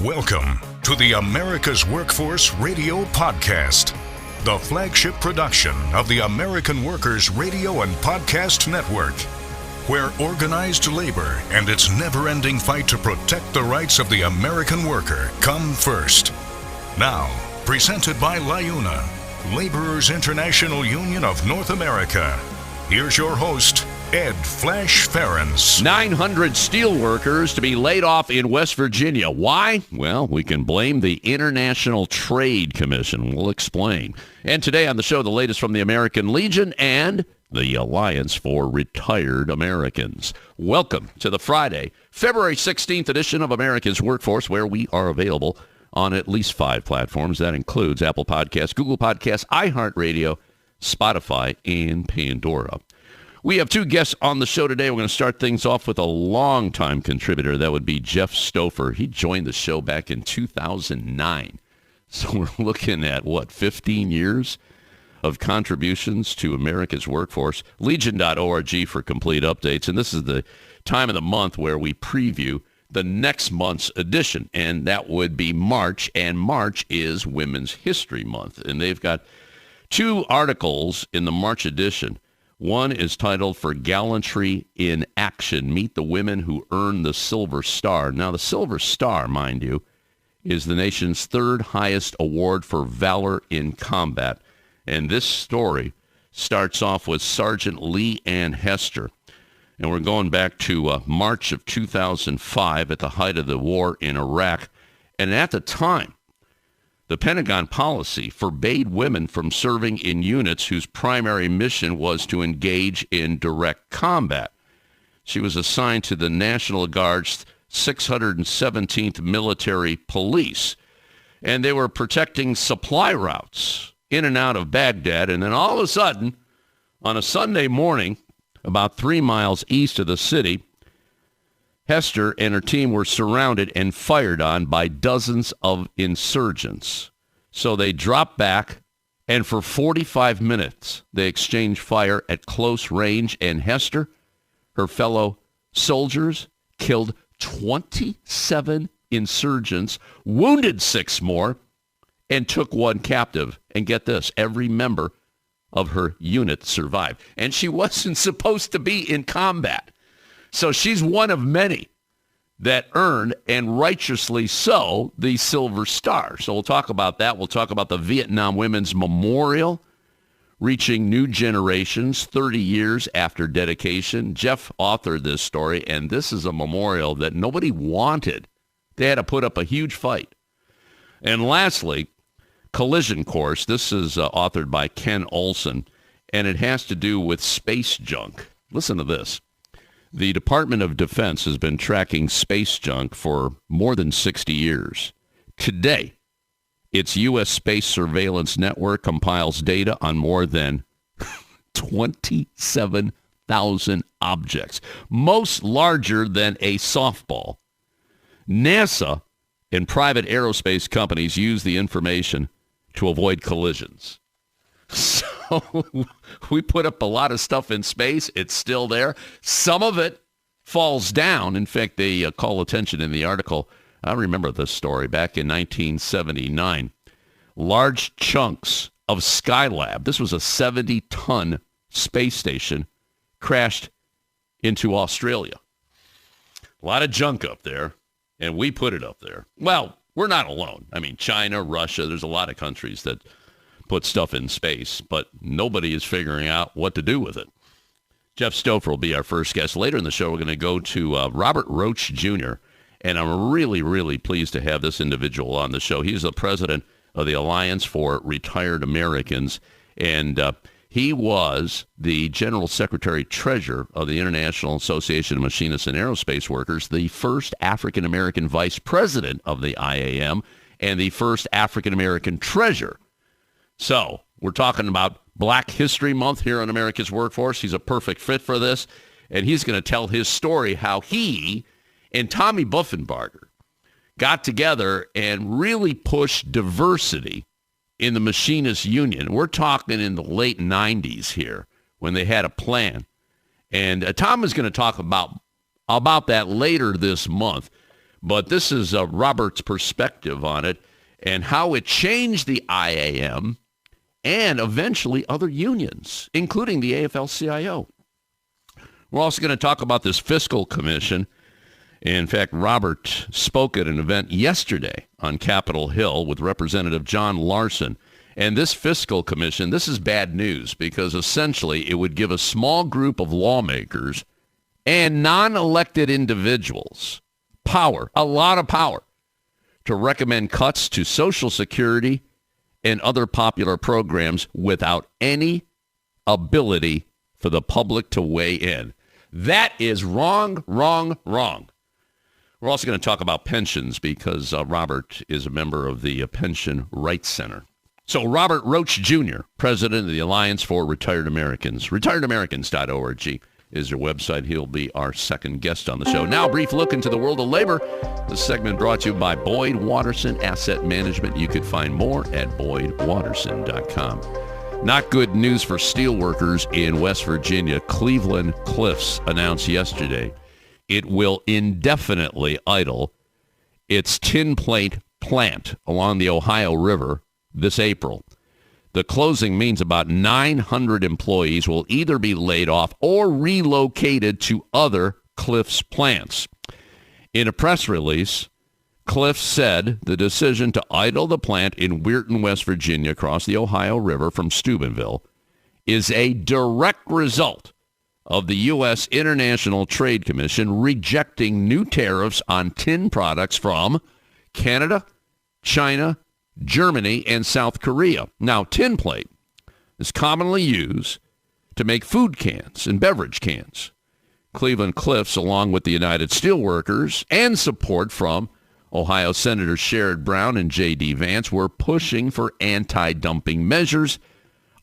Welcome to the America's Workforce Radio Podcast, the flagship production of the American Workers Radio and Podcast Network, where organized labor and its never-ending fight to protect the rights of the American worker come first. Now, presented by LiUNA, Laborers International Union of North America. Here's your host, Ed Flash Ferenc. 900 steelworkers to be laid off in West Virginia. Why? Well, we can blame the International Trade Commission. We'll explain. And today on the show, the latest from the American Legion and the Alliance for Retired Americans. Welcome to the Friday, February 16th edition of America's Workforce, where we are available on at least 5 platforms. That includes Apple Podcasts, Google Podcasts, iHeartRadio, Spotify, and Pandora. We have 2 guests on the show today. We're going to start things off with a longtime contributor. That would be Jeff Stoffer. He joined the show back in 2009. So we're looking at, 15 years of contributions to America's workforce. Legion.org for complete updates. And this is the time of the month where we preview the next month's edition, and that would be March. And March is Women's History Month. And they've got 2 articles in the March edition. One is titled For Gallantry in Action, Meet the Women Who Earned the Silver Star. Now, the Silver Star, mind you, is the nation's 3rd highest award for valor in combat. And this story starts off with Sergeant Lee Ann Hester. And we're going back to March of 2005 at the height of the war in Iraq. And at the time, the Pentagon policy forbade women from serving in units whose primary mission was to engage in direct combat. She was assigned to the National Guard's 617th Military Police, and they were protecting supply routes in and out of Baghdad. And then all of a sudden, on a Sunday morning, about 3 miles east of the city, Hester and her team were surrounded and fired on by dozens of insurgents. So they dropped back, and for 45 minutes, they exchanged fire at close range, and Hester, her fellow soldiers, killed 27 insurgents, wounded 6 more, and took 1 captive. And get this, every member of her unit survived. And she wasn't supposed to be in combat. So she's one of many that earned, and righteously so, the Silver Star. So we'll talk about that. We'll talk about the Vietnam Women's Memorial, reaching new generations 30 years after dedication. Jeff authored this story, and this is a memorial that nobody wanted. They had to put up a huge fight. And lastly, Collision Course. This is authored by Ken Olson, and it has to do with space junk. Listen to this. The Department of Defense has been tracking space junk for more than 60 years. Today, its U.S. Space Surveillance Network compiles data on more than 27,000 objects, most larger than a softball. NASA and private aerospace companies use the information to avoid collisions. So we put up a lot of stuff in space. It's still there. Some of it falls down. In fact, they call attention in the article. I remember this story back in 1979. Large chunks of Skylab, this was a 70-ton space station, crashed into Australia. A lot of junk up there, and we put it up there. Well, we're not alone. I mean, China, Russia, there's a lot of countries that put stuff in space, but nobody is figuring out what to do with it. Jeff Stoffer will be our first guest. Later in the show, we're going to go to Robert Roach Jr., and I'm really, really pleased to have this individual on the show. He's the president of the Alliance for Retired Americans, and he was the General Secretary Treasurer of the International Association of Machinists and Aerospace Workers, the first African-American vice president of the IAM, and the first African-American treasurer. So we're talking about Black History Month here on America's Workforce. He's a perfect fit for this, and he's going to tell his story, how he and Tommy Buffenbarger got together and really pushed diversity in the Machinists Union. We're talking in the late 90s here when they had a plan. And Tom is going to talk about that later this month. But this is Robert's perspective on it and how it changed the IAM and eventually other unions, including the AFL-CIO. We're also going to talk about this fiscal commission. In fact, Robert spoke at an event yesterday on Capitol Hill with Representative John Larson. And this fiscal commission, this is bad news because essentially it would give a small group of lawmakers and non-elected individuals power, a lot of power, to recommend cuts to Social Security and other popular programs without any ability for the public to weigh in. That is wrong, wrong, wrong. We're also going to talk about pensions because Robert is a member of the Pension Rights Center. So Robert Roach Jr., president of the Alliance for Retired Americans, retiredameriCans.org is your website. He'll be our second guest on the show. Now, a brief look into the world of labor. This segment brought to you by Boyd Watterson Asset Management. You could find more at boydwatterson.com. Not good news for steelworkers in West Virginia. Cleveland-Cliffs announced yesterday it will indefinitely idle its tin plate plant along the Ohio River this April. The closing means about 900 employees will either be laid off or relocated to other Cliffs plants. In a press release, Cliffs said the decision to idle the plant in Weirton, West Virginia, across the Ohio River from Steubenville, is a direct result of the U.S. International Trade Commission rejecting new tariffs on tin products from Canada, China, Germany, and South Korea. Now, tin plate is commonly used to make food cans and beverage cans. Cleveland-Cliffs, along with the United Steelworkers and support from Ohio Senators Sherrod Brown and J.D. Vance, were pushing for anti-dumping measures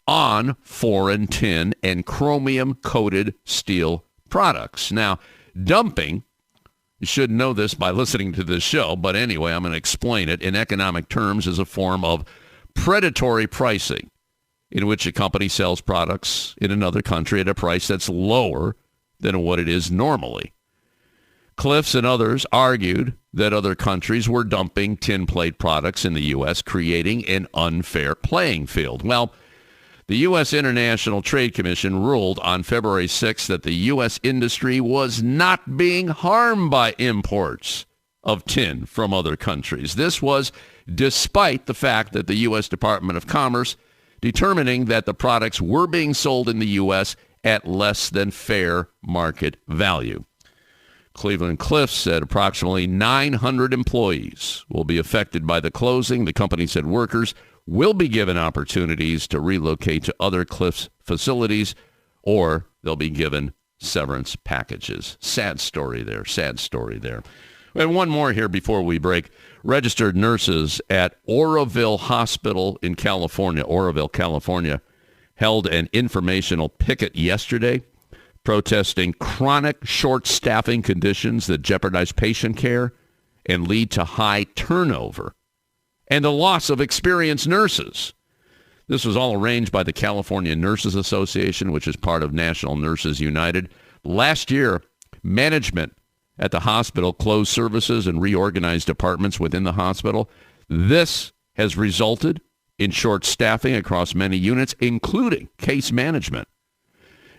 on foreign tin and chromium-coated steel products. Now, dumping, you should know this by listening to this show, but anyway, I'm going to explain it in economic terms, as a form of predatory pricing in which a company sells products in another country at a price that's lower than what it is normally. Cliffs and others argued that other countries were dumping tin plate products in the U.S., creating an unfair playing field. Well, the U.S. International Trade Commission ruled on February 6th that the U.S. industry was not being harmed by imports of tin from other countries. This was despite the fact that the U.S. Department of Commerce determining that the products were being sold in the U.S. at less than fair market value. Cleveland-Cliffs said approximately 900 employees will be affected by the closing. The company said workers will be given opportunities to relocate to other Cliffs facilities, or they'll be given severance packages. Sad story there. Sad story there. And one more here before we break. Registered nurses at Oroville Hospital in California, Oroville, California, held an informational picket yesterday protesting chronic short staffing conditions that jeopardize patient care and lead to high turnover and the loss of experienced nurses. This was all arranged by the California Nurses Association, which is part of National Nurses United. Last year, management at the hospital closed services and reorganized departments within the hospital. This has resulted in short staffing across many units, including case management.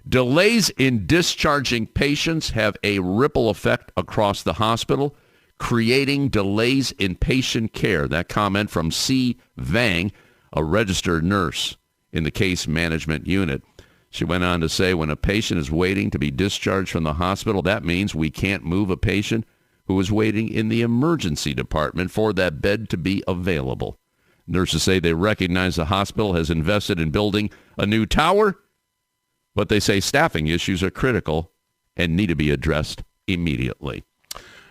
Delays in discharging patients have a ripple effect across the hospital, creating delays in patient care. That comment from C. Vang, a registered nurse in the case management unit. She went on to say, when a patient is waiting to be discharged from the hospital, that means we can't move a patient who is waiting in the emergency department for that bed to be available. Nurses say they recognize the hospital has invested in building a new tower, but they say staffing issues are critical and need to be addressed immediately.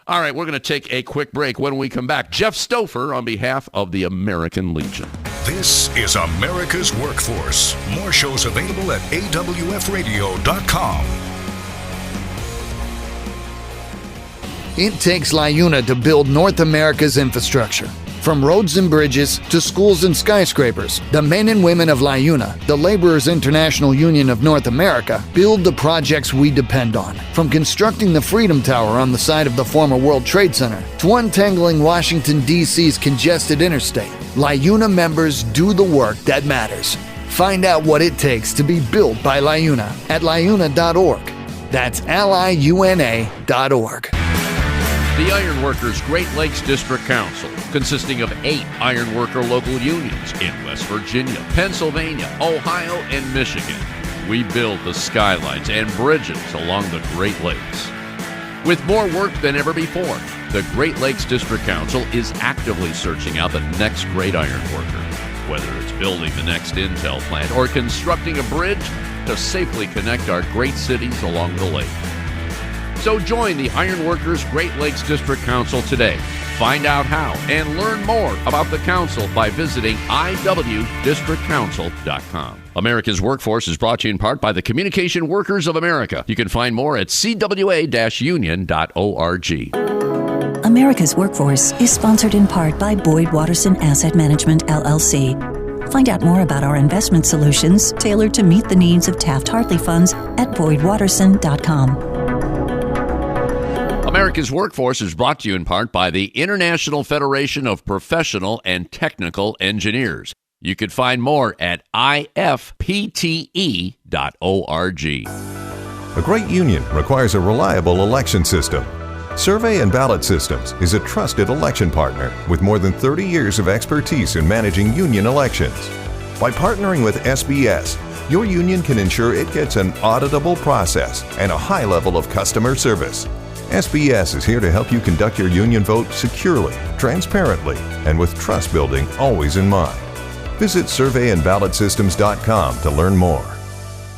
All right, we're going to take a quick break. When we come back, Jeff Stoffer on behalf of the American Legion. This is America's Workforce. More shows available at awfradio.com. It takes LiUNA to build North America's infrastructure. From roads and bridges to schools and skyscrapers, the men and women of LiUNA, the Laborers International Union of North America, build the projects we depend on. From constructing the Freedom Tower on the site of the former World Trade Center to untangling Washington, D.C.'s congested interstate, LiUNA members do the work that matters. Find out what it takes to be built by LiUNA at liuna.org. That's liuna.org. The Ironworkers Great Lakes District Council, consisting of 8 ironworker local unions in West Virginia, Pennsylvania, Ohio, and Michigan. We build the skylines and bridges along the Great Lakes. With more work than ever before, the Great Lakes District Council is actively searching out the next great ironworker, whether it's building the next Intel plant or constructing a bridge to safely connect our great cities along the lake. So join the Ironworkers Great Lakes District Council today. Find out how and learn more about the council by visiting iwdistrictcouncil.com. America's Workforce is brought to you in part by the Communication Workers of America. You can find more at cwa-union.org. America's Workforce is sponsored in part by Boyd Watterson Asset Management, LLC. Find out more about our investment solutions tailored to meet the needs of Taft-Hartley funds at boydwatterson.com. America's Workforce is brought to you in part by the International Federation of Professional and Technical Engineers. You can find more at ifpte.org. A great union requires a reliable election system. Survey and Ballot Systems is a trusted election partner with more than 30 years of expertise in managing union elections. By partnering with SBS, your union can ensure it gets an auditable process and a high level of customer service. SBS is here to help you conduct your union vote securely, transparently, and with trust building always in mind. Visit surveyandballotsystems.com to learn more.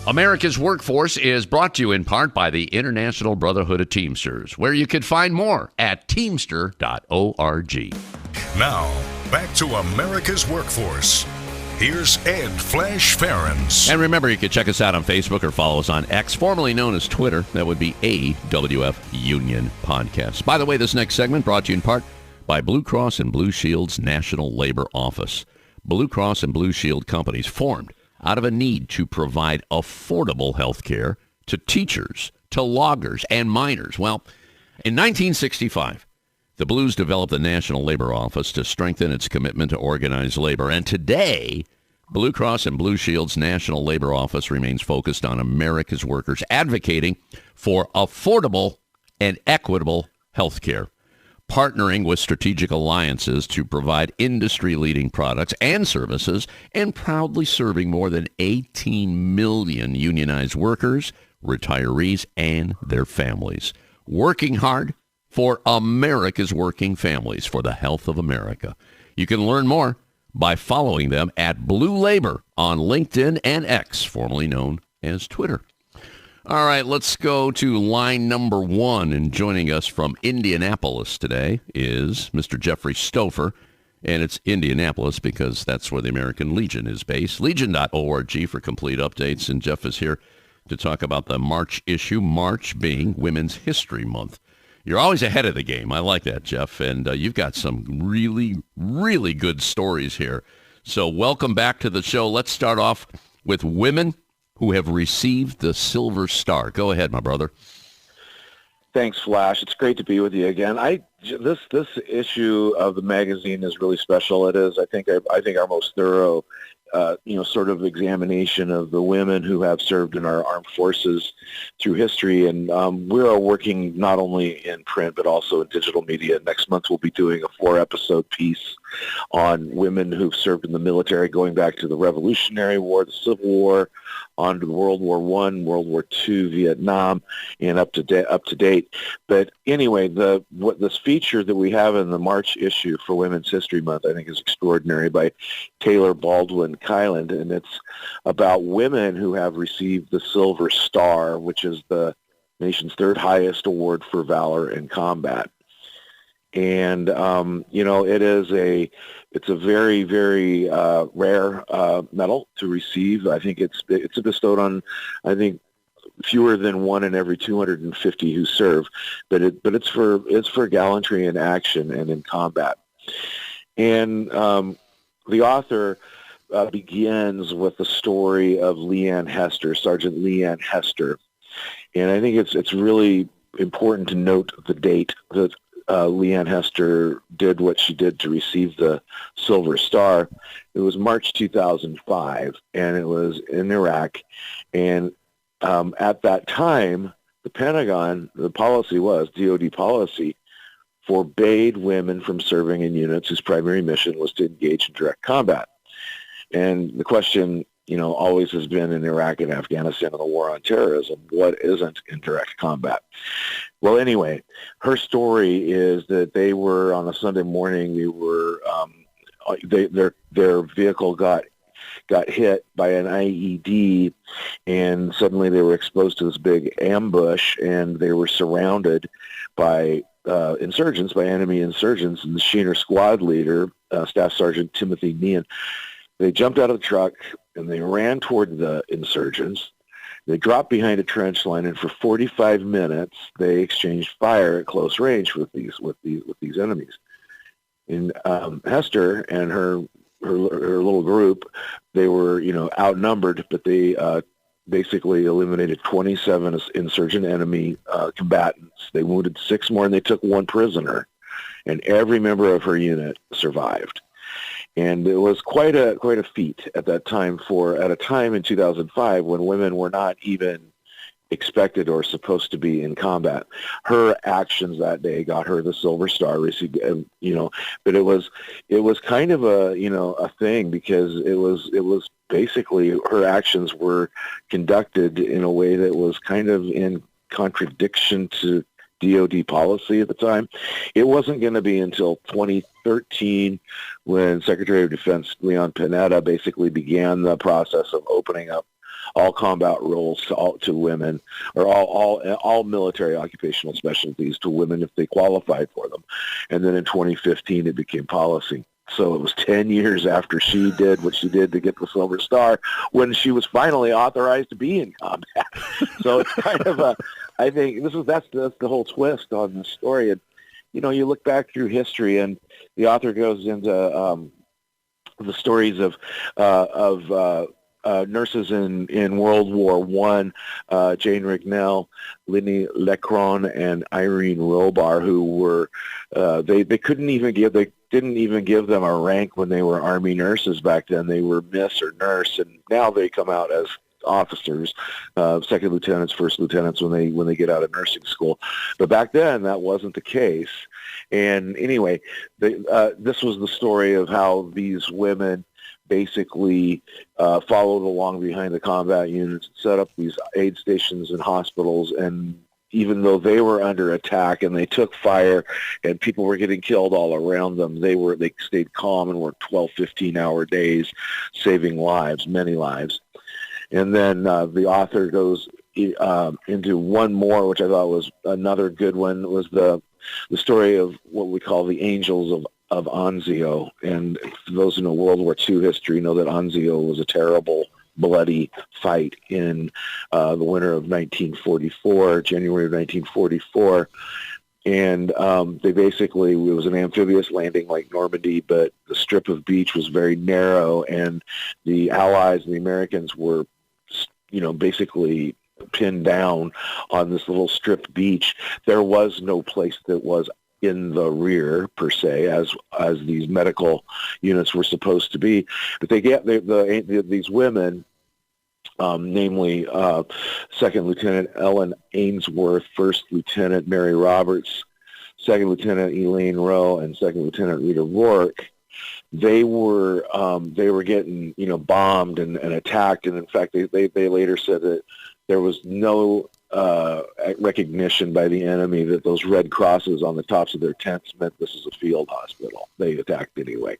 America's Workforce is brought to you in part by the International Brotherhood of Teamsters, where you can find more at teamster.org. Now, back to America's Workforce. Here's Ed Flash Ferenc. And remember, you can check us out on Facebook or follow us on X, formerly known as Twitter. That would be AWF Union Podcast. By the way, this next segment brought to you in part by Blue Cross and Blue Shield's National Labor Office. Blue Cross and Blue Shield companies formed out of a need to provide affordable health care to teachers, to loggers, and miners. Well, in 1965, the Blues developed the National Labor Office to strengthen its commitment to organized labor. And today, Blue Cross and Blue Shield's National Labor Office remains focused on America's workers, advocating for affordable and equitable health care, partnering with strategic alliances to provide industry-leading products and services, and proudly serving more than 18 million unionized workers, retirees, and their families. Working hard for America's working families, for the health of America. You can learn more by following them at Blue Labor on LinkedIn and X, formerly known as Twitter. All right, let's go to line number 1. And joining us from Indianapolis today is Mr. Jeffrey Stoffer. And it's Indianapolis because that's where the American Legion is based. Legion.org for complete updates. And Jeff is here to talk about the March issue, March being Women's History Month. You're always ahead of the game. I like that, Jeff. And you've got some really, really good stories here. So welcome back to the show. Let's start off with women who have received the Silver Star. Go ahead, my brother. Thanks, Flash. It's great to be with you again. This issue of the magazine is really special. It is, I think our most thorough, sort of examination of the women who have served in our armed forces through history. And we are working not only in print but also in digital media. Next month we'll be doing a 4-episode piece on women who've served in the military, going back to the Revolutionary War, the Civil War, on to World War I, World War II, Vietnam, and up to date. But anyway, this feature that we have in the March issue for Women's History Month, I think, is extraordinary, by Taylor Baldwin Kyland, and it's about women who have received the Silver Star, which is the nation's third highest award for valor in combat. And it's a very, very rare medal to receive. I think it's bestowed on, fewer than 1 in every 250 who serve, but it's for gallantry in action and in combat. And the author begins with the story of Sergeant Leanne Hester. And I think it's really important to note the date that Leanne Hester did what she did to receive the Silver Star. It was March 2005, and it was in Iraq. And at that time, the Pentagon, the policy was, DOD policy, forbade women from serving in units whose primary mission was to engage in direct combat. And the question, always has been in Iraq and Afghanistan and the war on terrorism, what isn't in direct combat? Well, anyway, her story is that they were on a Sunday morning. Their vehicle got hit by an IED, and suddenly they were exposed to this big ambush, and they were surrounded by enemy insurgents, and the Sheener squad leader, Staff Sergeant Timothy Meehan. They jumped out of the truck and they ran toward the insurgents. They dropped behind a trench line, and for 45 minutes they exchanged fire at close range with these enemies. And Hester and her little group, they were outnumbered, but they basically eliminated 27 insurgent enemy combatants. They wounded 6 more, and they took 1 prisoner, and every member of her unit survived. And it was quite a feat at that time at a time in 2005 when women were not even expected or supposed to be in combat. Her actions that day got her the Silver Star, received, but it was kind of a thing, because it was basically her actions were conducted in a way that was kind of in contradiction to DOD policy at the time. It wasn't going to be until 2013 when Secretary of Defense Leon Panetta basically began the process of opening up all combat roles to women, or all military occupational specialties to women if they qualified for them. And then in 2015, it became policy. So it was 10 years after she did what she did to get the Silver Star when she was finally authorized to be in combat. So it's kind of I think that's the whole twist on the story. And, you look back through history, and the author goes into the stories of nurses in World War I, Jane Rignell, Linnie Lecron, and Irene Robar, who were they didn't even give them a rank when they were Army nurses back then. They were Miss or Nurse, and now they come out as officers, second lieutenants, first lieutenants when they get out of nursing school. But back then that wasn't the case. And anyway, this was the story of how these women basically followed along behind the combat units, set up these aid stations in hospitals, and even though they were under attack and they took fire and people were getting killed all around them, they stayed calm and worked 12, 15-hour days, saving lives, many lives. And then the author goes into one more, which I thought was another good one, was the story of what we call the Angels of Anzio. And for those who know World War II history know that Anzio was a terrible, bloody fight in the winter of 1944, January of 1944. And it was an amphibious landing like Normandy, but the strip of beach was very narrow, and the Allies and the Americans were, basically pinned down on this little strip beach. There was no place that was in the rear per se, as these medical units were supposed to be. But these women, namely Second Lieutenant Ellen Ainsworth, First Lieutenant Mary Roberts, Second Lieutenant Elaine Rowe, and Second Lieutenant Rita Rourke, they were getting bombed and attacked, and in fact they later said that there was no recognition by the enemy that those red crosses on the tops of their tents meant this is a field hospital. They attacked anyway,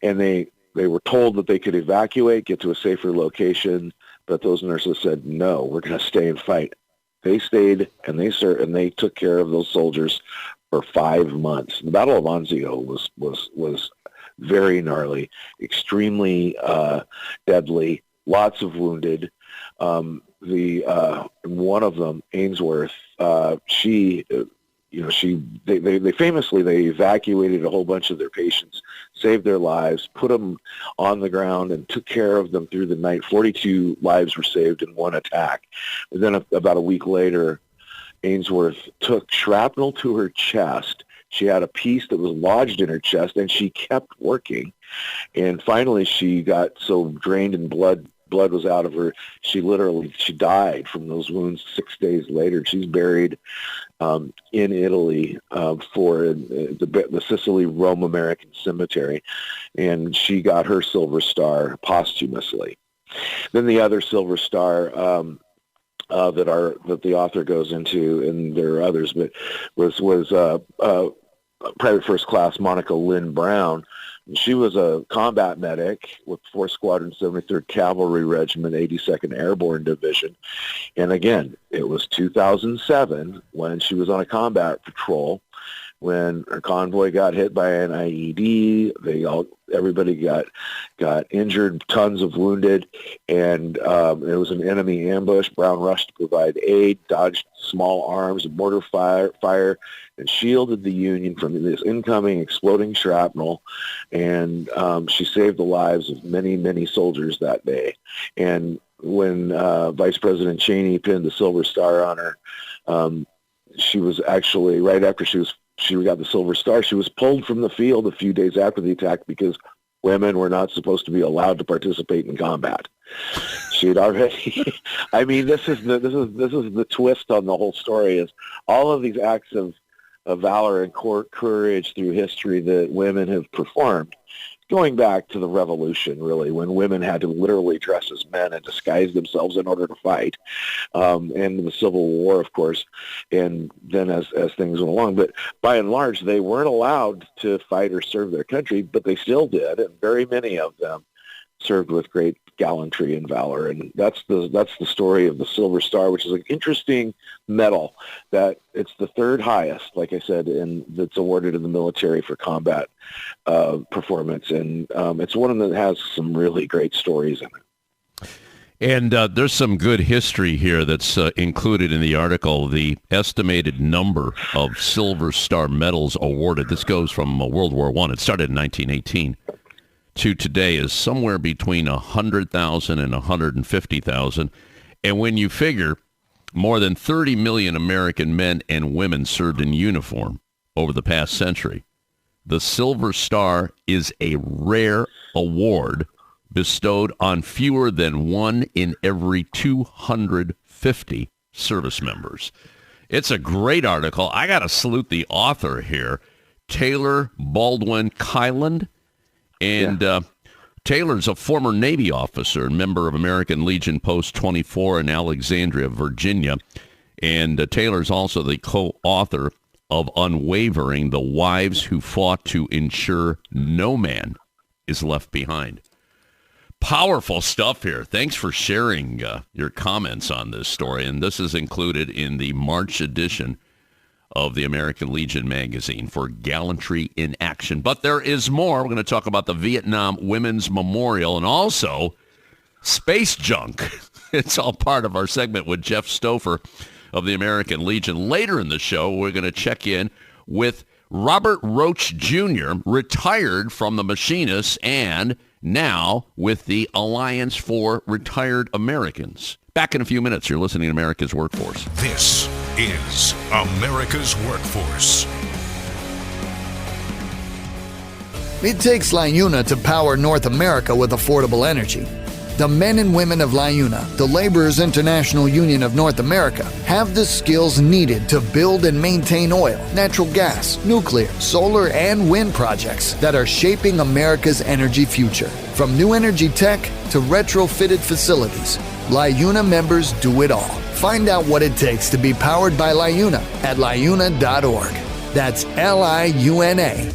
and they were told that they could evacuate, get to a safer location, but those nurses said no, we're going to stay and fight. They stayed and they served, and they took care of those soldiers for 5 months. The Battle of Anzio was very gnarly, extremely deadly, lots of wounded. One of them, Ainsworth, she they famously, they evacuated a whole bunch of their patients, saved their lives, put them on the ground, and took care of them through the night. 42 lives were saved in one attack. And then about a week later, Ainsworth took shrapnel to her chest. She had a piece that was lodged in her chest, and she kept working. And finally, she got so drained in blood was out of her. She died from those wounds 6 days later. She's buried in Italy for the Sicily Rome American Cemetery, and she got her Silver Star posthumously. Then the other Silver Star that the author goes into, and there are others, but was Private First Class Monica Lynn Brown. She was a combat medic with 4th Squadron 73rd Cavalry Regiment, 82nd Airborne Division. And again, it was 2007 when she was on a combat patrol, when her convoy got hit by an IED. Everybody got injured, tons of wounded, and it was an enemy ambush. Brown rushed to provide aid, dodged small arms and mortar fire, and shielded the Union from this incoming exploding shrapnel. And she saved the lives of many, many soldiers that day. And when Vice President Cheney pinned the Silver Star on her, she was actually, right after she got the Silver Star, she was pulled from the field a few days after the attack because women were not supposed to be allowed to participate in combat. She had already. I mean, this is the twist on the whole story: is all of these acts of valor and courage through history that women have performed, going back to the Revolution, really, when women had to literally dress as men and disguise themselves in order to fight, and the Civil War, of course, and then as things went along. But by and large, they weren't allowed to fight or serve their country, but they still did, and very many of them served with great gallantry and valor. And that's the story of the Silver Star, which is an interesting medal. That it's the third highest, like I said, and that's awarded in the military for combat performance. And it's one that has some really great stories in it. And there's some good history here that's included in the article. The estimated number of Silver Star medals awarded, this goes from World War I. It started in 1918. To today is somewhere between 100,000 and 150,000. And when you figure more than 30 million American men and women served in uniform over the past century, the Silver Star is a rare award bestowed on fewer than 1 in every 250 service members. It's a great article. I got to salute the author here, Taylor Baldwin Kyland. And Taylor's a former Navy officer and member of American Legion Post 24 in Alexandria, Virginia. And Taylor's also the co-author of Unwavering, The Wives Who Fought to Ensure No Man is Left Behind. Powerful stuff here. Thanks for sharing your comments on this story. And this is included in the March edition of the American Legion magazine for Gallantry in Action. But there is more. We're going to talk about the Vietnam Women's Memorial and also space junk. It's all part of our segment with Jeff Stoffer of the American Legion. Later in the show, we're going to check in with Robert Roach Jr., retired from the Machinists and now with the Alliance for Retired Americans. Back in a few minutes. You're listening to America's Workforce. This is America's Workforce. It takes LiUNA to power North America with affordable energy. The men and women of LiUNA, the Laborers International Union of North America, have the skills needed to build and maintain oil, natural gas, nuclear, solar, and wind projects that are shaping America's energy future. From new energy tech to retrofitted facilities, LiUNA members do it all. Find out what it takes to be powered by LiUNA at LiUNA.org. That's LiUNA.org.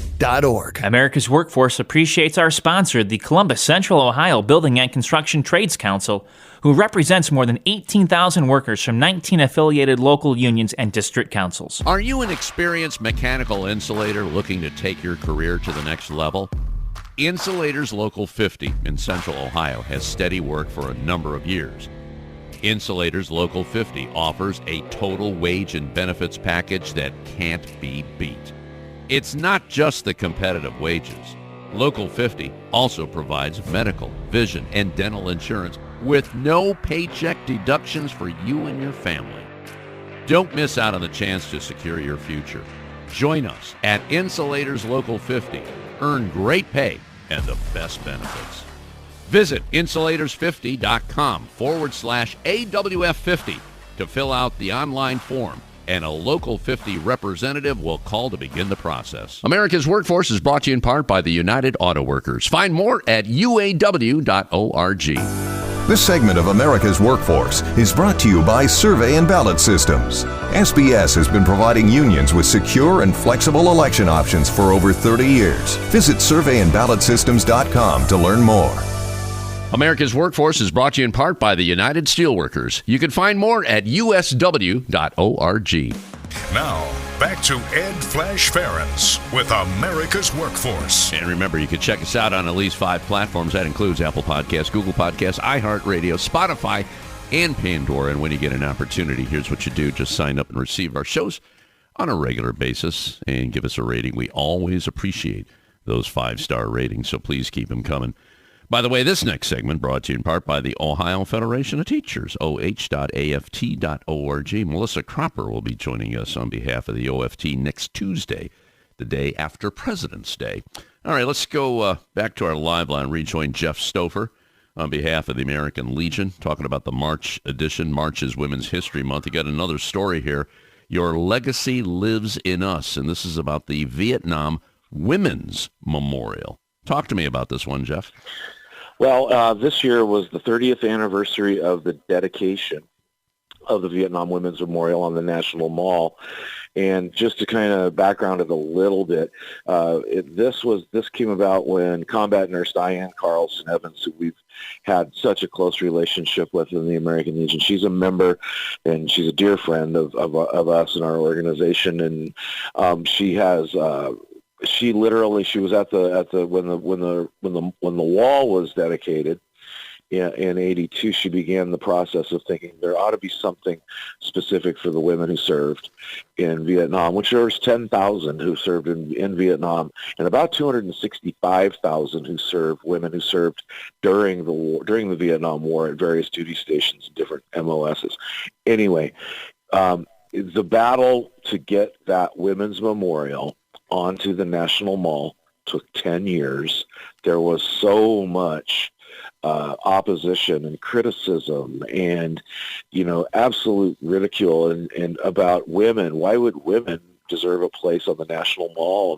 America's Workforce appreciates our sponsor, the Columbus Central Ohio Building and Construction Trades Council, who represents more than 18,000 workers from 19 affiliated local unions and district councils. Are you an experienced mechanical insulator looking to take your career to the next level? Insulators Local 50 in Central Ohio has steady work for a number of years. Insulators Local 50 offers a total wage and benefits package that can't be beat. It's not just the competitive wages. Local 50 also provides medical, vision, and dental insurance with no paycheck deductions for you and your family. Don't miss out on the chance to secure your future. Join us at Insulators Local 50. Earn great pay and the best benefits. Visit insulators50.com/AWF50 to fill out the online form, and a Local 50 representative will call to begin the process. America's Workforce is brought to you in part by the United Auto Workers. Find more at uaw.org. This segment of America's Workforce is brought to you by Survey and Ballot Systems. SBS has been providing unions with secure and flexible election options for over 30 years. Visit surveyandballotsystems.com to learn more. America's Workforce is brought to you in part by the United Steelworkers. You can find more at usw.org. Now, back to Ed Flash Ferenc with America's Workforce. And remember, you can check us out on at least 5 platforms. That includes Apple Podcasts, Google Podcasts, iHeartRadio, Spotify, and Pandora. And when you get an opportunity, here's what you do. Just sign up and receive our shows on a regular basis and give us a rating. We always appreciate those 5-star ratings, so please keep them coming. By the way, this next segment brought to you in part by the Ohio Federation of Teachers, oh.aft.org. Melissa Cropper will be joining us on behalf of the OFT next Tuesday, the day after President's Day. All right, let's go back to our live line, rejoin Jeff Stoffer on behalf of the American Legion, talking about the March edition. March is Women's History Month. You got another story here. Your legacy lives in us, and this is about the Vietnam Women's Memorial. Talk to me about this one, Jeff. Well, this year was the 30th anniversary of the dedication of the Vietnam Women's Memorial on the National Mall. And just to kind of background it a little bit, this came about when combat nurse Diane Carlson Evans, who we've had such a close relationship with in the American Legion. She's a member and she's a dear friend of us and our organization. And she was at the when the wall was dedicated in 82. She began the process of thinking there ought to be something specific for the women who served in Vietnam, which there was 10,000 who served in Vietnam, and about 265,000 women who served during the Vietnam War at various duty stations and different MOSs. Anyway, the battle to get that women's memorial onto the National Mall took 10 years. There was so much opposition and criticism and, absolute ridicule and about women. Why would women deserve a place on the National Mall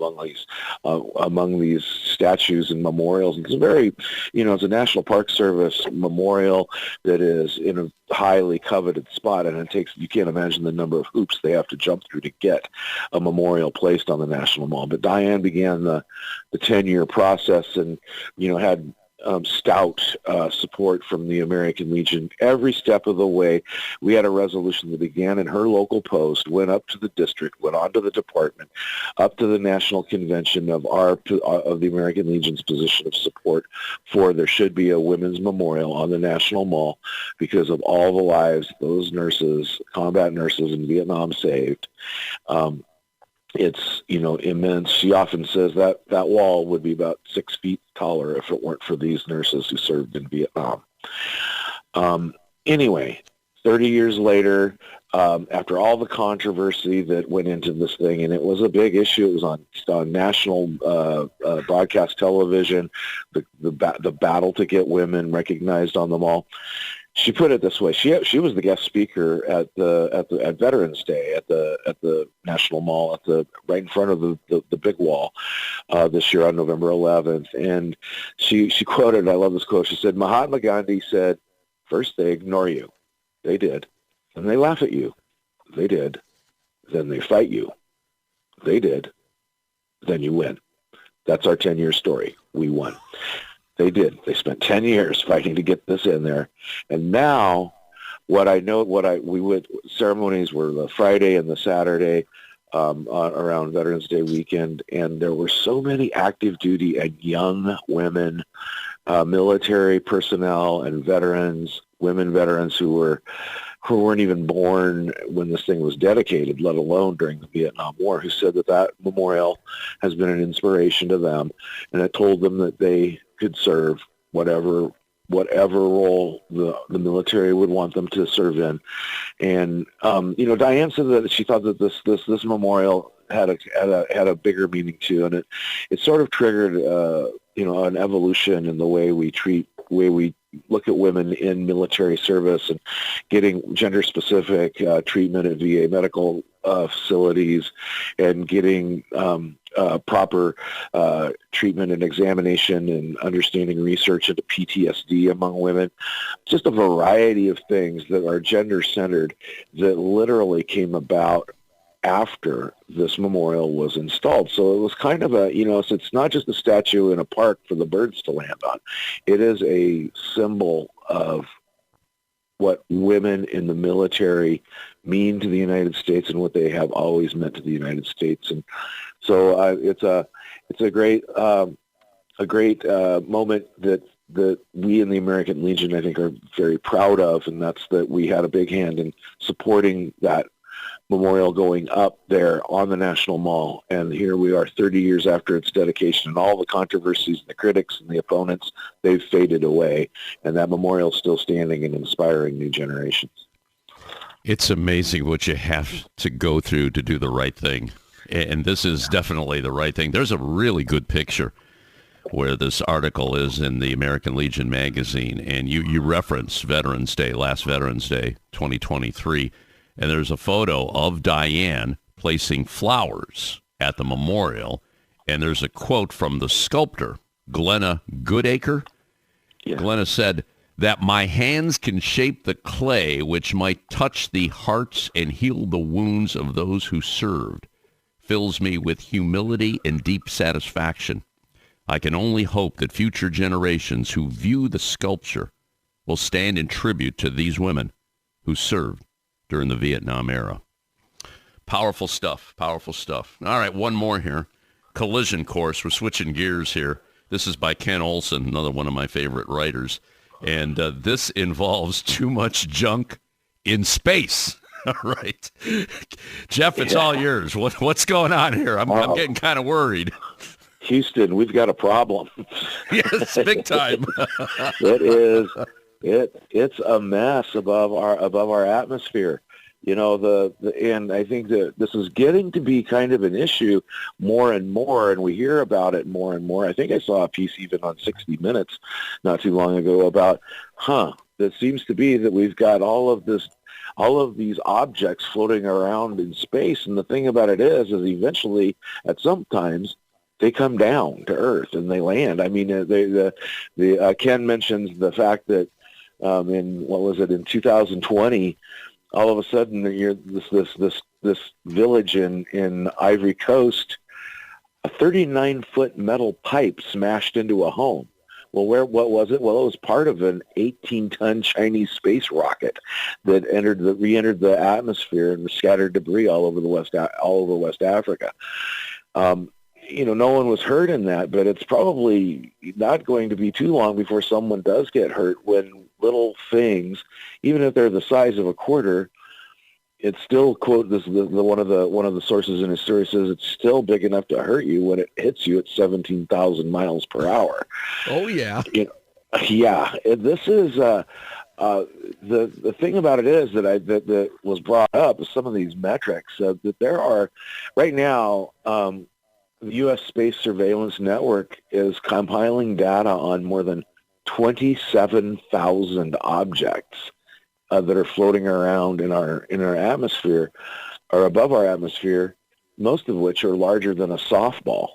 among these statues and memorials? And it's it's a National Park Service memorial that is in a highly coveted spot, and you can't imagine the number of hoops they have to jump through to get a memorial placed on the National Mall. But Diane began the 10-year process and, had stout support from the American Legion every step of the way. We had a resolution that began in her local post, went up to the district, went on to the department, up to the national convention of the American Legion's position of support for there should be a women's memorial on the National Mall because of all the lives those nurses, combat nurses in Vietnam saved. It's, immense. She often says that wall would be about 6 feet taller if it weren't for these nurses who served in Vietnam. Anyway, 30 years later, after all the controversy that went into this thing, and it was a big issue, it was on national broadcast television, the battle to get women recognized on the mall. She put it this way: she was the guest speaker at Veterans Day at the National Mall right in front of the big wall this year on November 11th, and she quoted, I love this quote. She said, "Mahatma Gandhi said, first they ignore you, they did, then they laugh at you, they did, then they fight you, they did, then you win. That's our 10-year story. We won." They did. They spent 10 years fighting to get this in there. And now ceremonies were the Friday and the Saturday around Veterans Day weekend, and there were so many active duty and young women military personnel and veterans, women veterans who weren't even born when this thing was dedicated, let alone during the Vietnam War, who said that memorial has been an inspiration to them, and it told them that they could serve whatever role the military would want them to serve in. And Diane said that she thought that this memorial had a bigger meaning too, and it sort of triggered an evolution in the way we look at women in military service and getting gender-specific treatment at VA medical facilities, and getting proper treatment and examination and understanding research into PTSD among women. Just a variety of things that are gender-centered that literally came about after this memorial was installed. So it was kind of it's not just a statue in a park for the birds to land on. It is a symbol of what women in the military mean to the United States and what they have always meant to the United States. And so it's a great moment that we in the American Legion, I think, are very proud of, and that's that we had a big hand in supporting that memorial going up there on the National Mall. And here we are 30 years after its dedication, and all the controversies, the critics and the opponents, they've faded away, and that memorial is still standing and inspiring new generations. It's amazing what you have to go through to do the right thing. And this is definitely the right thing. There's a really good picture where this article is in the American Legion magazine, and you reference Veterans Day, last Veterans Day, 2023. And there's a photo of Diane placing flowers at the memorial. And there's a quote from the sculptor, Glenna Goodacre. Yeah. Glenna said that my hands can shape the clay which might touch the hearts and heal the wounds of those who served. Fills me with humility and deep satisfaction. I can only hope that future generations who view the sculpture will stand in tribute to these women who served during the Vietnam era. Powerful stuff, powerful stuff. All right, one more here. Collision Course. We're switching gears here. This is by Ken Olson, another one of my favorite writers. And this involves too much junk in space. All right. Jeff, it's all yours. What's going on here? I'm getting kind of worried. Houston, we've got a problem. Yes, big time. It is. It's a mess above our atmosphere. And I think that this is getting to be kind of an issue more and more, and we hear about it more and more. I think I saw a piece even on 60 Minutes not too long ago about, that seems to be that we've got all of these objects floating around in space, and the thing about it is eventually, at some times, they come down to Earth and they land. I mean, Ken mentions the fact that in 2020, all of a sudden this village in Ivory Coast, a 39-foot metal pipe smashed into a home. Well, what was it? Well, it was part of an 18-ton Chinese space rocket that re-entered the atmosphere and scattered debris all over West Africa. No one was hurt in that, but it's probably not going to be too long before someone does get hurt when little things, even if they're the size of a quarter, it's still, quote, one of the sources in his story says it's still big enough to hurt you when it hits you at 17,000 miles per hour. Oh yeah. Yeah. This is the thing about it is that was brought up is some of these metrics that there are right now. The U.S. Space Surveillance Network is compiling data on more than 27,000 objects that are floating around in our atmosphere or above our atmosphere, most of which are larger than a softball.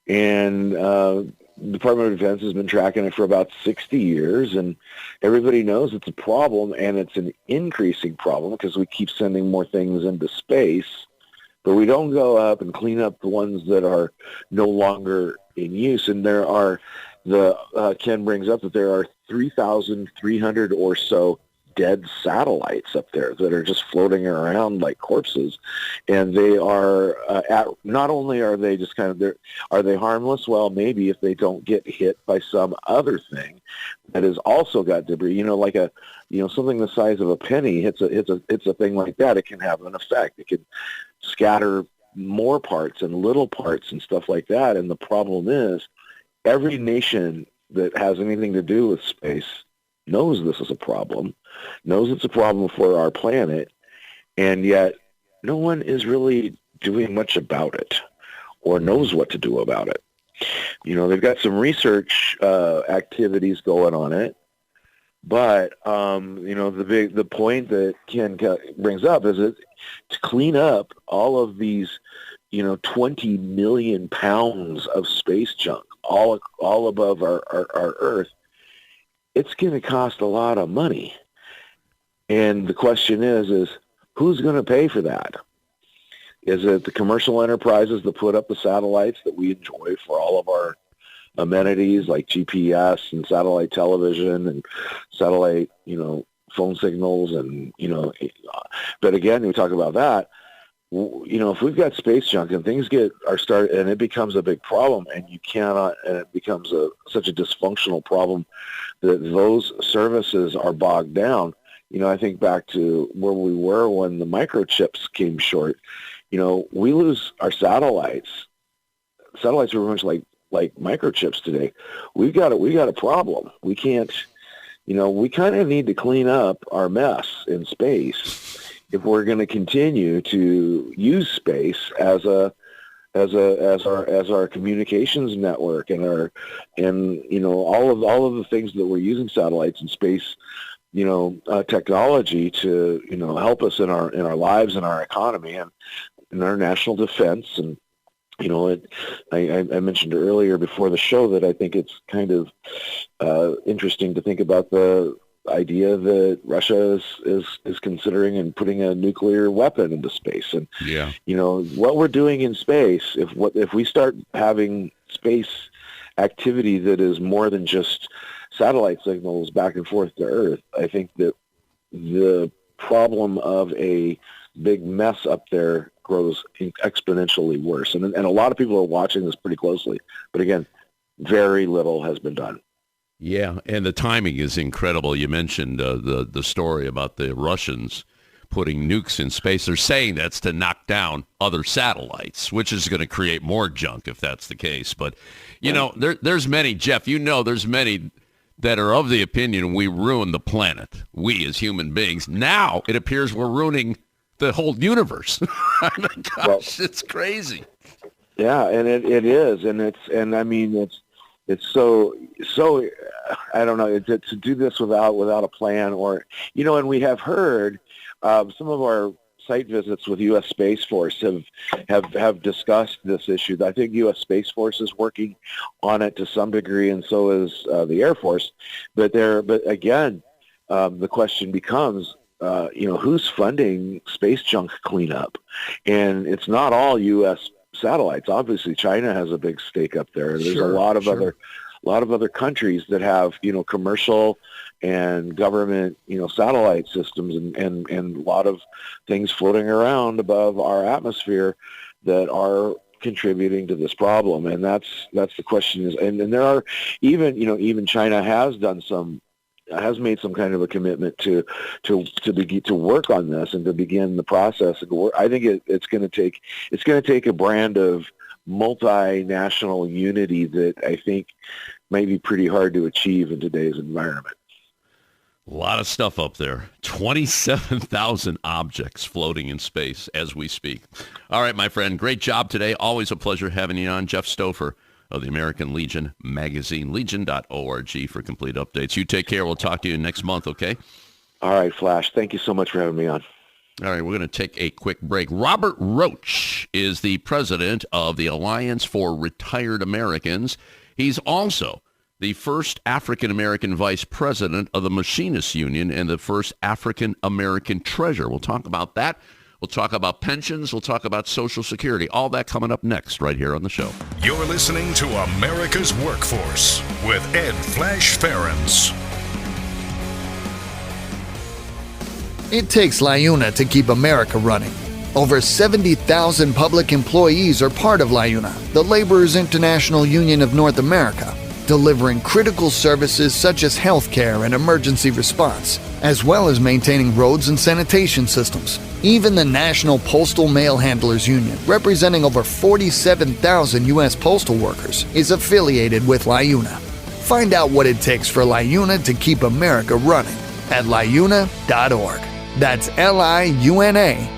And the Department of Defense has been tracking it for about 60 years, and everybody knows it's a problem, and it's an increasing problem because we keep sending more things into space. But we don't go up and clean up the ones that are no longer in use. And there are Ken brings up that there are 3,300 or so dead satellites up there that are just floating around like corpses, and they are not only are they just kind of are they harmless? Well, maybe if they don't get hit by some other thing that has also got debris, like something the size of a penny hits a thing like that, it can have an effect. It can scatter more parts and little parts and stuff like that. And the problem is, every nation that has anything to do with space knows this is a problem, knows it's a problem for our planet, and yet no one is really doing much about it or knows what to do about it. They've got some research activities going on it, but the point that Ken brings up is that to clean up all of these 20 million pounds of space junk all above our Earth, it's going to cost a lot of money. And the question is who's going to pay for that? Is it the commercial enterprises that put up the satellites that we enjoy for all of our amenities like GPS and satellite television and satellite, phone signals and, but again, we talk about that. If we've got space junk and things and it becomes a big problem, and it becomes such a dysfunctional problem that those services are bogged down. I think back to where we were when the microchips came short. We lose our satellites. Satellites are very much like microchips today. We got a problem. We can't, we kind of need to clean up our mess in space if we're going to continue to use space as our communications network and all of the things that we're using satellites and space, technology to help us in our lives and our economy and in our national defense. And I mentioned earlier before the show that I think it's kind of interesting to think about the idea that Russia is considering and putting a nuclear weapon into space. And what we're doing in space, if we start having space activity that is more than just satellite signals back and forth to Earth, I think that the problem of a big mess up there grows exponentially worse. And a lot of people are watching this pretty closely. But again, very little has been done. Yeah, and the timing is incredible. You mentioned the story about the Russians putting nukes in space. They're saying that's to knock down other satellites, which is going to create more junk if that's the case. But, there's many, Jeff, there's many that are of the opinion we ruin the planet, we as human beings. Now it appears we're ruining the whole universe. I mean, gosh, it's crazy. Yeah, and it is. It's so I don't know, to do this without a plan or, and we have heard some of our site visits with U.S. Space Force have discussed this issue. I think U.S. Space Force is working on it to some degree, and so is the Air Force. But again, the question becomes, who's funding space junk cleanup? And it's not all U.S. satellites. Obviously, China has a big stake up there. There's a lot of other countries that have commercial and government satellite systems and a lot of things floating around above our atmosphere that are contributing to this problem. And that's the question is, and there are even China has made some kind of a commitment to begin to work on this and to begin the process. I think it's going to take a brand of multinational unity that I think might be pretty hard to achieve in today's environment. A lot of stuff up there. 27,000 objects floating in space as we speak. All right, my friend, great job today. Always a pleasure having you on. Jeff Stoffer of the American Legion magazine, legion.org for complete updates. You take care. We'll talk to you next month, okay? All right, Flash. Thank you so much for having me on. All right, we're going to take a quick break. Robert Roach is the president of the Alliance for Retired Americans. He's also the first African-American vice president of the Machinists Union and the first African-American treasurer. We'll talk about that. We'll talk about pensions. We'll talk about Social Security. All that coming up next right here on the show. You're listening to America's Workforce with Ed Flash Ferenc. It takes LiUNA to keep America running. Over 70,000 public employees are part of LiUNA, the Laborers International Union of North America, delivering critical services such as healthcare and emergency response, as well as maintaining roads and sanitation systems. Even the National Postal Mail Handlers Union, representing over 47,000 U.S. postal workers, is affiliated with LiUNA. Find out what it takes for LiUNA to keep America running at LiUNA.org. That's LiUNA.org.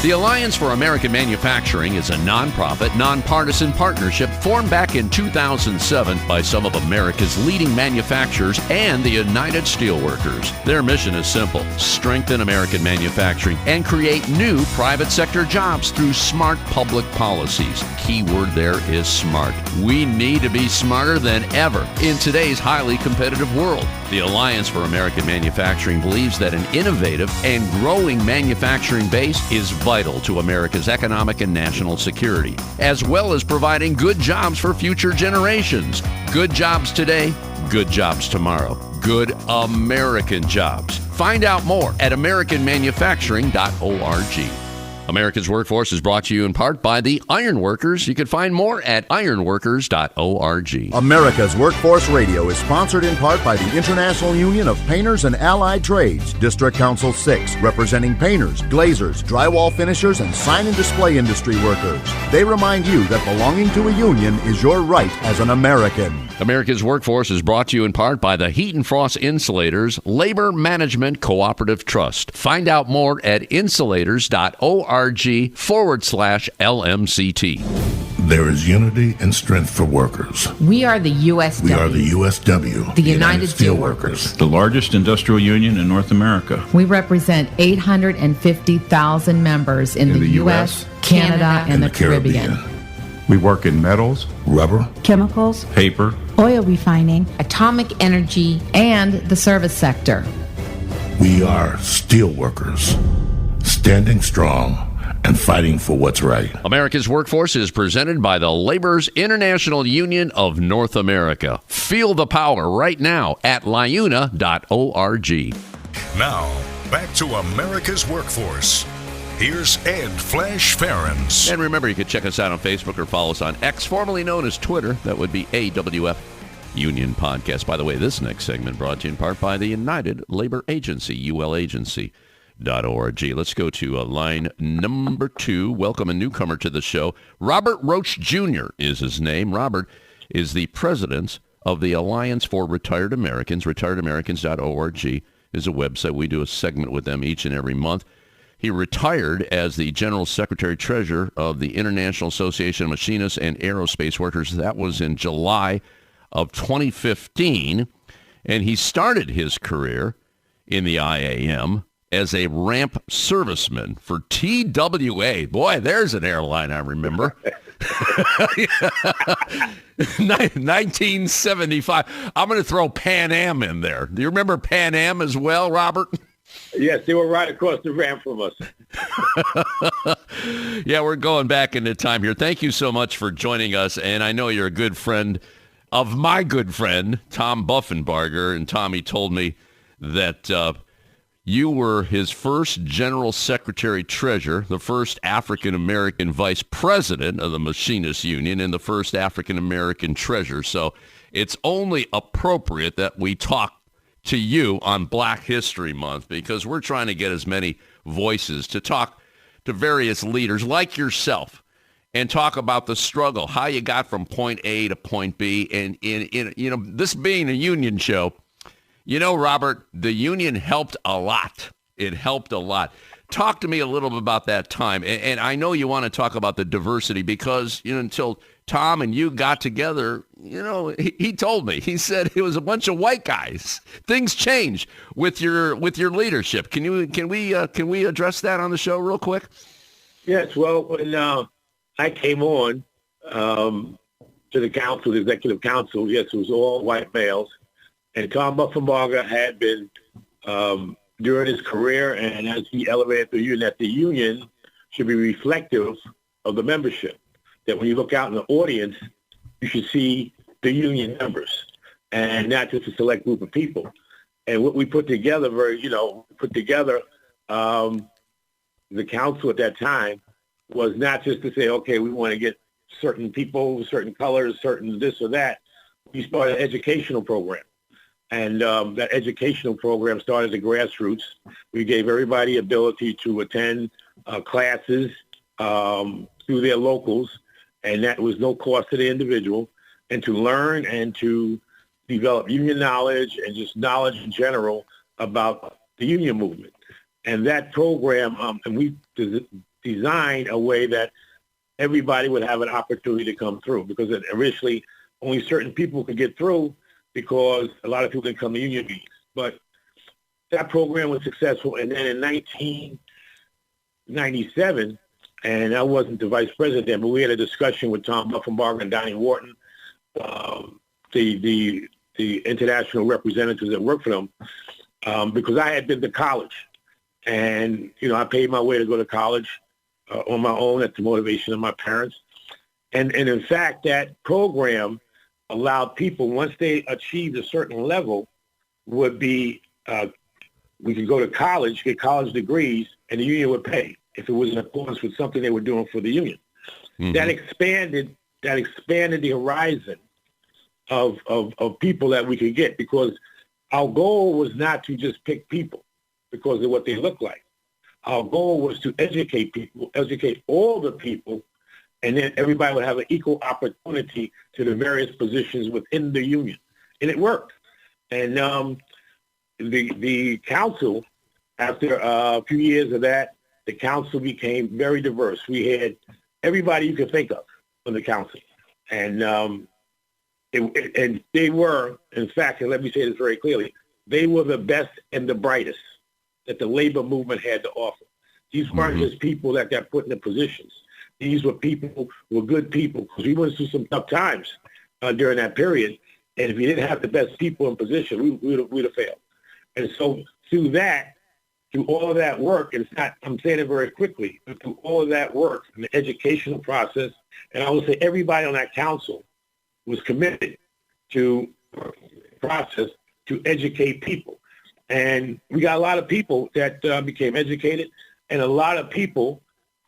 The Alliance for American Manufacturing is a nonprofit, nonpartisan partnership formed back in 2007 by some of America's leading manufacturers and the United Steelworkers. Their mission is simple: strengthen American manufacturing and create new private sector jobs through smart public policies. Key word there is smart. We need to be smarter than ever in today's highly competitive world. The Alliance for American Manufacturing believes that an innovative and growing manufacturing base is vital to America's economic and national security, as well as providing good jobs for future generations. Good jobs today, good jobs tomorrow. Good American jobs. Find out more at americanmanufacturing.org. America's Workforce is brought to you in part by the Ironworkers. You can find more at ironworkers.org. America's Workforce Radio is sponsored in part by the International Union of Painters and Allied Trades, District Council 6, representing painters, glazers, drywall finishers, and sign and display industry workers. They remind you that belonging to a union is your right as an American. America's Workforce is brought to you in part by the Heat and Frost Insulators Labor Management Cooperative Trust. Find out more at insulators.org/LMCT. There is unity and strength for workers. We are the USW. We are the USW. The United Steelworkers. The largest industrial union in North America. We represent 850,000 members in the U.S., Canada, and the Caribbean. We work in metals, rubber, chemicals, paper, oil refining, atomic energy, and the service sector. We are steelworkers, standing strong and fighting for what's right. America's Workforce is presented by the Laborers International Union of North America. Feel the power right now at LiUNA.org. Now, back to America's Workforce. Here's Ed Flash Ferenc. And remember, you can check us out on Facebook or follow us on X, formerly known as Twitter. That would be AWF Union Podcast. By the way, this next segment brought to you in part by the United Labor Agency, ulagency.org. Let's go to line number 2. Welcome a newcomer to the show. Robert Roach Jr. is his name. Robert is the president of the Alliance for Retired Americans. Retiredamericans.org is a website. We do a segment with them each and every month. He retired as the General Secretary-Treasurer of the International Association of Machinists and Aerospace Workers. That was in July of 2015. And he started his career in the IAM as a ramp serviceman for TWA. Boy, there's an airline I remember. 1975. I'm going to throw Pan Am in there. Do you remember Pan Am as well, Robert? Yes, they were right across the ramp from us. Yeah, we're going back into time here. Thank you so much for joining us. And I know you're a good friend of my good friend, Tom Buffenbarger. And Tommy told me that you were his first General Secretary-Treasurer, the first African-American Vice President of the Machinists Union, and the first African-American Treasurer. So it's only appropriate that we talk to you on Black History Month, because we're trying to get as many voices to talk to various leaders like yourself and talk about the struggle, how you got from point A to point B. And in you know, this being a union show, you know, Robert, the union helped a lot. It helped a lot. Talk to me a little bit about that time. And I know you want to talk about the diversity because, you know, until Tom and you got together, you know, he told me, he said it was a bunch of white guys. Things changed with your leadership. Can we address that on the show real quick? Yes. Well, when I came on to the council, the executive council, yes, it was all white males. And Tom Buffenbarger had been, during his career and as he elevated the union, that the union should be reflective of the membership. That when you look out in the audience, you should see the union members and not just a select group of people. And what we put together, the council at that time was not just to say, okay, we want to get certain people, certain colors, certain this or that. We started an educational program. And that educational program started at the grassroots. We gave everybody ability to attend classes through their locals, and that was no cost to the individual, and to learn and to develop union knowledge and just knowledge in general about the union movement. And that program, and we designed a way that everybody would have an opportunity to come through, because initially only certain people could get through because a lot of people didn't come to union meetings. But that program was successful. And then in 1997, and I wasn't the vice president, but we had a discussion with Tom Buffenbarger and Donnie Wharton, the international representatives that worked for them, because I had been to college. And, I paid my way to go to college on my own at the motivation of my parents. And in fact, that program allowed people, once they achieved a certain level, would be, we could go to college, get college degrees, and the union would pay if it was in accordance with something they were doing for the union. Mm-hmm. That expanded the horizon of people that we could get, because our goal was not to just pick people because of what they look like. Our goal was to educate people, educate all the people, and then everybody would have an equal opportunity to the various positions within the union. And it worked. And the council, after a few years of that, the council became very diverse. We had everybody you could think of on the council. And and they were, in fact, and let me say this very clearly, they were the best and the brightest that the labor movement had to offer. These weren't just people that got put in the positions. These were people who were good people, because we went through some tough times during that period. And if you didn't have the best people in position, we'd have failed. And so through all of that work, and it's not, I'm saying it very quickly, but through all of that work and the educational process, and I would say everybody on that council was committed to the process to educate people. And we got a lot of people that became educated, and a lot of people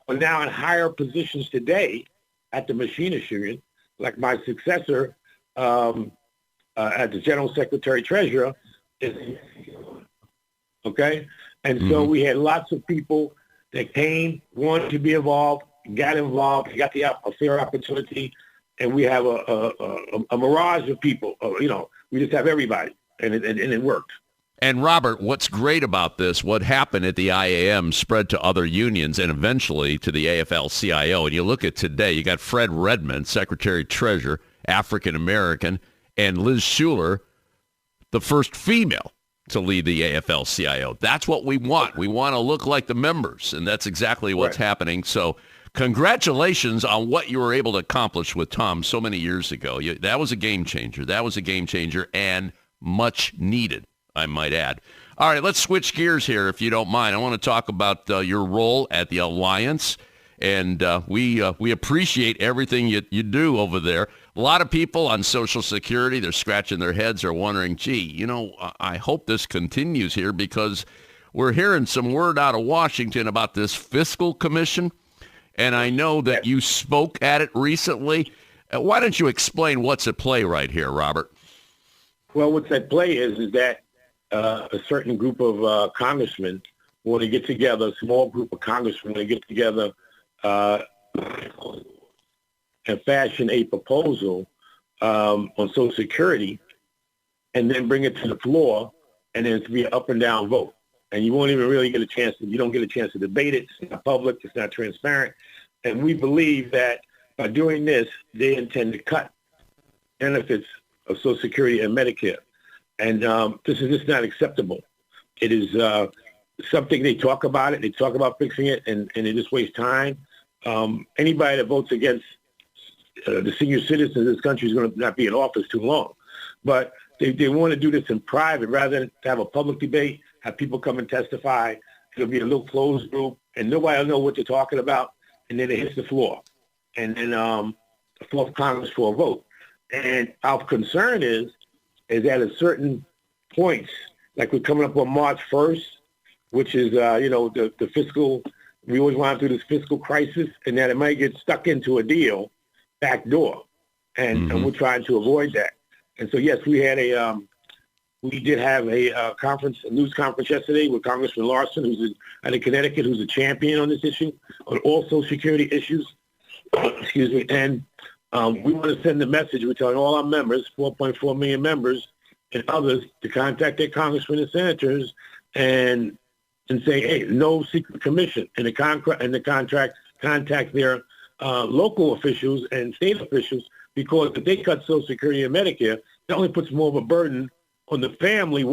are now in higher positions today at the Machinists Union, like my successor at the General Secretary Treasurer is, okay? And so we had lots of people that came, wanted to be involved, got involved, got a fair opportunity, and we have a mirage of people. We just have everybody, and it worked. And Robert, what's great about this, what happened at the IAM spread to other unions and eventually to the AFL-CIO. And you look at today, you got Fred Redmond, Secretary-Treasurer, African-American, and Liz Schuler, the first female to lead the AFL-CIO. That's what we want. We want to look like the members, and that's exactly what's happening. So congratulations on what you were able to accomplish with Tom so many years ago. That was a game changer. That was a game changer, and much needed, I might add. All right, let's switch gears here, if you don't mind. I want to talk about your role at the Alliance, and we appreciate everything you do over there. A lot of people on Social Security, they're scratching their heads, are wondering, gee, I hope this continues here, because we're hearing some word out of Washington about this fiscal commission, and I know that you spoke at it recently. Why don't you explain what's at play right here, Robert? Well, what's at play is that a certain group of congressmen want to get together, a small group of congressmen want to get together and fashion a proposal on Social Security, and then bring it to the floor, and then it's be an up and down vote. And you won't even really get a chance you don't get a chance to debate it. It's not public. It's not transparent. And we believe that by doing this, they intend to cut benefits of Social Security and Medicare. And this is just not acceptable. It is something they talk about it. They talk about fixing it, and they just waste time. Anybody that votes against the senior citizens of this country is going to not be in office too long. But they want to do this in private rather than to have a public debate, have people come and testify. It'll be a little closed group, and nobody will know what they're talking about. And then it hits the floor. And then the floor of Congress for a vote. And our concern is that at certain points like we're coming up on March 1st, which is, the fiscal, we always want through this fiscal crisis, and that it might get stuck into a deal back door. And we're trying to avoid that. And so, yes, we did have a news conference yesterday with Congressman Larson, who's out of Connecticut, who's a champion on this issue, on all Social Security issues. Excuse me. And we want to send the message. We're telling all our members, 4.4 million members, and others to contact their congressmen and senators and say, hey, no secret commission. And the contract contact their local officials and state officials, because if they cut Social Security and Medicare, that only puts more of a burden on the families,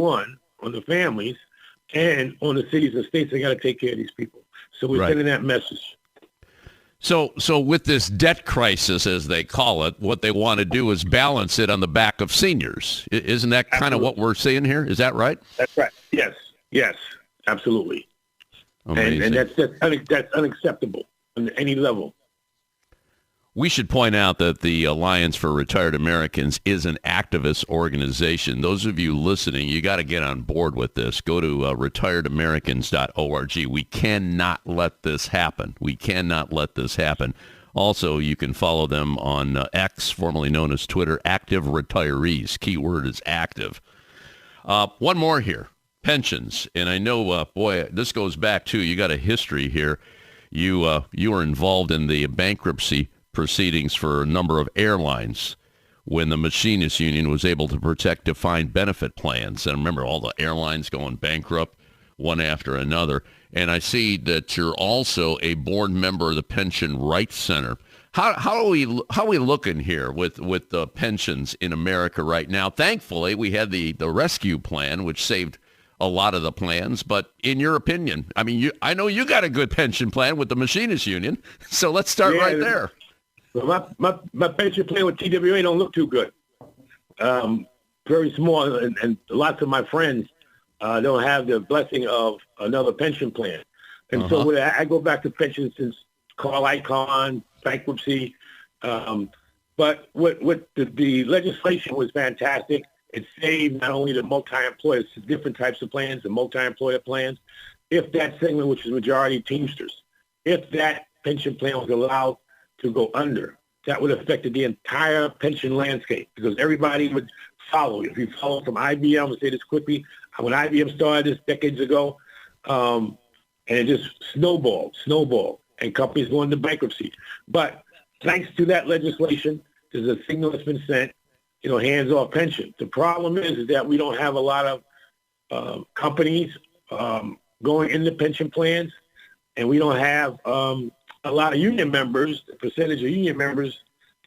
and on the cities and states. They got to take care of these people. So we're sending that message. So with this debt crisis, as they call it, what they want to do is balance it on the back of seniors. Isn't that kind of what we're seeing here? Is that right? That's right. Yes, absolutely. Amazing. And that's unacceptable on any level. We should point out that the Alliance for Retired Americans is an activist organization. Those of you listening, you got to get on board with this. Go to retiredamericans.org. We cannot let this happen. Also, you can follow them on X, formerly known as Twitter, Active Retirees. Keyword is active. One more here, pensions. And I know, this goes back to, you got a history here. You were involved in the bankruptcy proceedings for a number of airlines when the Machinists Union was able to protect defined benefit plans. And I remember all the airlines going bankrupt one after another. And I see that you're also a board member of the Pension Rights Center. How are we looking here with the pensions in America right now? Thankfully, we had the rescue plan, which saved a lot of the plans. But in your opinion, I mean, I know you got a good pension plan with the Machinists Union. So let's start right there. Well, my pension plan with TWA don't look too good. Very small, and lots of my friends don't have the blessing of another pension plan. And so I go back to pensions since Carl Icahn, bankruptcy. But what the legislation was fantastic. It saved not only the multi-employers, different types of plans, the multi-employer plans. If that segment, which is majority Teamsters, if that pension plan was allowed to go under, that would have affected the entire pension landscape, because everybody would follow. If you follow from IBM, I'll say this quickly, when IBM started this decades ago, and it just snowballed, and companies go into bankruptcy. But thanks to that legislation, there's a signal that's been sent, hands off pension. The problem is that we don't have a lot of companies going into pension plans, and we don't have a lot of union members, the percentage of union members,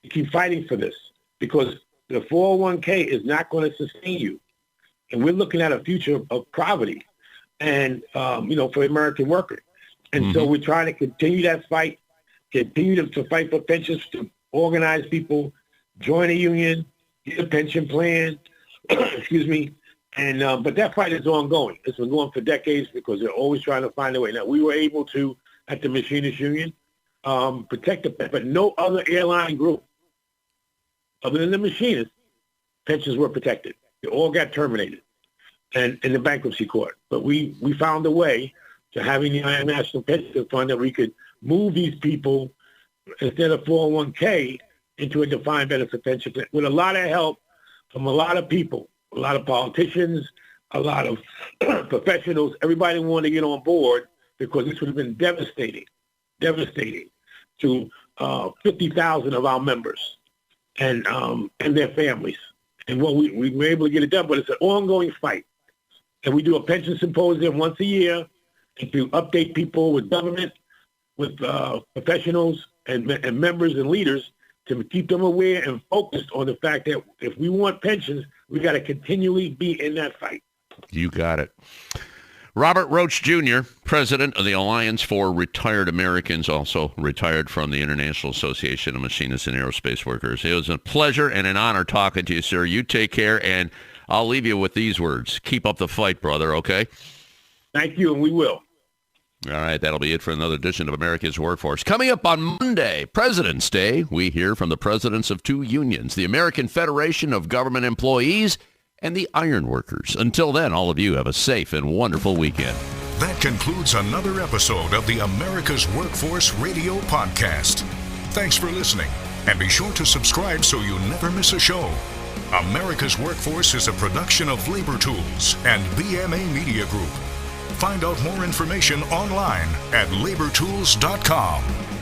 to keep fighting for this, because the 401k is not going to sustain you. And we're looking at a future of poverty and, for the American worker. And so we're trying to continue that fight, continue to fight for pensions, to organize people, join a union, get a pension plan, excuse me. And but that fight is ongoing. It's been going for decades, because they're always trying to find a way. Now, we were able to, at the Machinists Union, protect but no other airline group other than the Machinists, pensions were protected. They all got terminated and in the bankruptcy court. But we found a way to having the National Pension Fund that we could move these people, instead of 401k, into a defined benefit pension plan, with a lot of help from a lot of people, a lot of politicians, a lot of professionals. Everybody wanted to get on board, because this would have been devastating to 50,000 of our members and their families. And we were able to get it done, but it's an ongoing fight. And we do a pension symposium once a year to update people with government, with professionals and members and leaders, to keep them aware and focused on the fact that if we want pensions, we got to continually be in that fight. You got it. Robert Roach Jr., president of the Alliance for Retired Americans, also retired from the International Association of Machinists and Aerospace Workers. It was a pleasure and an honor talking to you, sir. You take care, and I'll leave you with these words. Keep up the fight, brother, okay? Thank you, and we will. All right, that'll be it for another edition of America's Workforce. Coming up on Monday, President's Day, we hear from the presidents of two unions, the American Federation of Government Employees and the iron workers. Until then, all of you have a safe and wonderful weekend. That concludes another episode of the America's Workforce Radio Podcast. Thanks for listening, and be sure to subscribe so you never miss a show. America's Workforce is a production of Labor Tools and BMA Media Group. Find out more information online at labortools.com.